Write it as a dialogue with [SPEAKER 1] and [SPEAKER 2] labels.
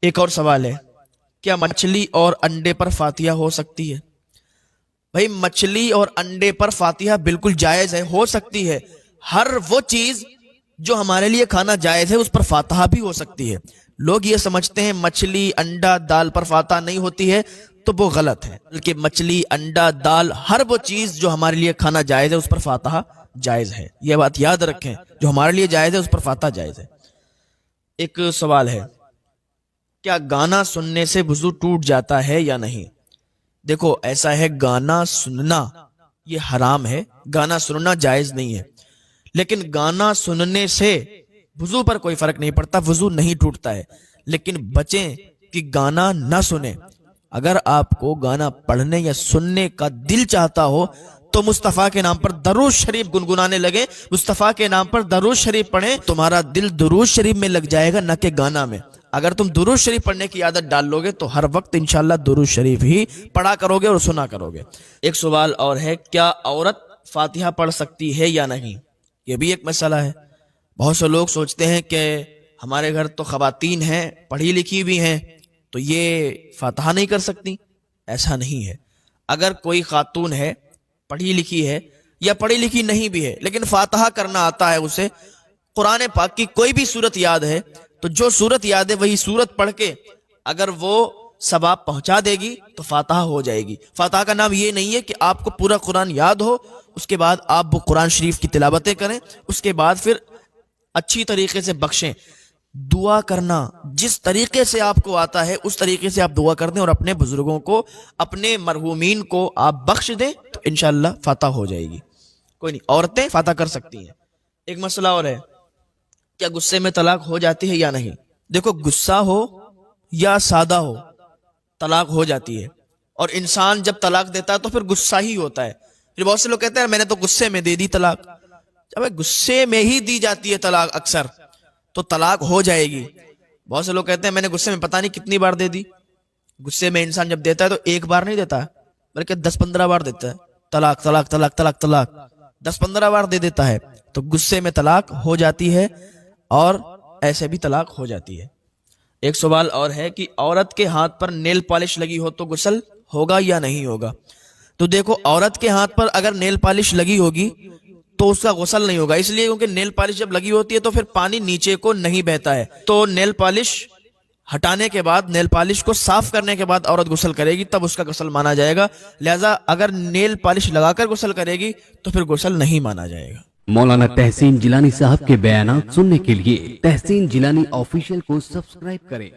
[SPEAKER 1] ایک اور سوال ہے، کیا مچھلی اور انڈے پر فاتحہ ہو سکتی ہے؟ بھائی مچھلی اور انڈے پر فاتحہ بالکل جائز ہے، ہو سکتی ہے۔ ہر وہ چیز جو ہمارے لیے کھانا جائز ہے اس پر فاتحہ بھی ہو سکتی ہے۔ لوگ یہ سمجھتے ہیں مچھلی انڈا دال پر فاتحہ نہیں ہوتی ہے، تو وہ غلط ہے، بلکہ مچھلی انڈا دال ہر وہ چیز جو ہمارے لیے کھانا جائز ہے اس پر فاتحہ جائز ہے۔ یہ بات یاد رکھیں، جو ہمارے لیے جائز ہے اس پر فاتحہ جائز ہے۔ ایک سوال ہے، کیا گانا سننے سے وضو ٹوٹ جاتا ہے یا نہیں؟ دیکھو ایسا ہے، گانا سننا یہ حرام ہے، گانا سننا جائز نہیں ہے، لیکن گانا سننے سے وضو پر کوئی فرق نہیں پڑتا، وضو نہیں ٹوٹتا ہے۔ لیکن بچیں کہ گانا نہ سنیں۔ اگر آپ کو گانا پڑھنے یا سننے کا دل چاہتا ہو تو مصطفیٰ کے نام پر درود شریف گنگنانے لگے، مصطفیٰ کے نام پر درود شریف پڑھیں، تمہارا دل درود شریف میں لگ جائے گا نہ کہ گانا میں۔ اگر تم درود شریف پڑھنے کی عادت ڈال لو گے تو ہر وقت انشاءاللہ درود شریف ہی پڑھا کرو گے اور سنا کرو گے۔ ایک سوال اور ہے، کیا عورت فاتحہ پڑھ سکتی ہے یا نہیں؟ یہ بھی ایک مسئلہ ہے۔ بہت سے لوگ سوچتے ہیں کہ ہمارے گھر تو خواتین ہیں، پڑھی لکھی بھی ہیں، تو یہ فاتحہ نہیں کر سکتی۔ ایسا نہیں ہے۔ اگر کوئی خاتون ہے، پڑھی لکھی ہے یا پڑھی لکھی نہیں بھی ہے لیکن فاتحہ کرنا آتا ہے اسے، قرآن پاک کی کوئی بھی سورت یاد ہے تو جو سورت یاد ہے وہی سورت پڑھ کے اگر وہ ثواب پہنچا دے گی تو فاتحہ ہو جائے گی۔ فاتحہ کا نام یہ نہیں ہے کہ آپ کو پورا قرآن یاد ہو، اس کے بعد آپ وہ قرآن شریف کی تلاوتیں کریں، اس کے بعد پھر اچھی طریقے سے بخشیں۔ دعا کرنا جس طریقے سے آپ کو آتا ہے اس طریقے سے آپ دعا کر دیں اور اپنے بزرگوں کو، اپنے مرحومین کو آپ بخش دیں تو انشاءاللہ فاتحہ ہو جائے گی۔ کوئی نہیں، عورتیں فاتحہ کر سکتی ہیں۔ ایک مسئلہ اور ہے، کیا غصے میں طلاق ہو جاتی ہے یا نہیں؟ دیکھو غصہ ہو یا سادہ ہو، طلاق ہو جاتی ہے، اور انسان جب طلاق دیتا ہے تو پھر غصہ ہی ہوتا ہے۔ پھر بہت سے لوگ کہتے ہیں میں نے تو غصے میں دے دی طلاق۔ جب غصے میں ہی دی جاتی ہے طلاق اکثر، تو طلاق ہو جائے گی۔ بہت سے لوگ کہتے ہیں میں نے غصے میں پتہ نہیں کتنی بار دے دی۔ غصے میں انسان جب دیتا ہے تو ایک بار نہیں دیتا ہے بلکہ 10-15 بار دیتا ہے، طلاق طلاق طلاق طلاق طلاق 10-15 بار دے دیتا ہے، تو غصے میں طلاق ہو جاتی ہے اور ایسے بھی طلاق ہو جاتی ہے۔ ایک سوال اور ہے کہ عورت کے ہاتھ پر نیل پالش لگی ہو تو غسل ہوگا یا نہیں ہوگا؟ تو دیکھو عورت کے ہاتھ پر اگر نیل پالش لگی ہوگی تو اس کا غسل نہیں ہوگا، اس لیے کیونکہ نیل پالش جب لگی ہوتی ہے تو پھر پانی نیچے کو نہیں بہتا ہے، تو نیل پالش ہٹانے کے بعد، نیل پالش کو صاف کرنے کے بعد عورت غسل کرے گی، تب اس کا غسل مانا جائے گا۔ لہٰذا اگر نیل پالش لگا کر غسل کرے گی تو پھر غسل نہیں مانا جائے گا۔
[SPEAKER 2] مولانا تحسین جیلانی صاحب کے بیانات سننے کے لیے تحسین جیلانی آفیشیل کو سبسکرائب کریں۔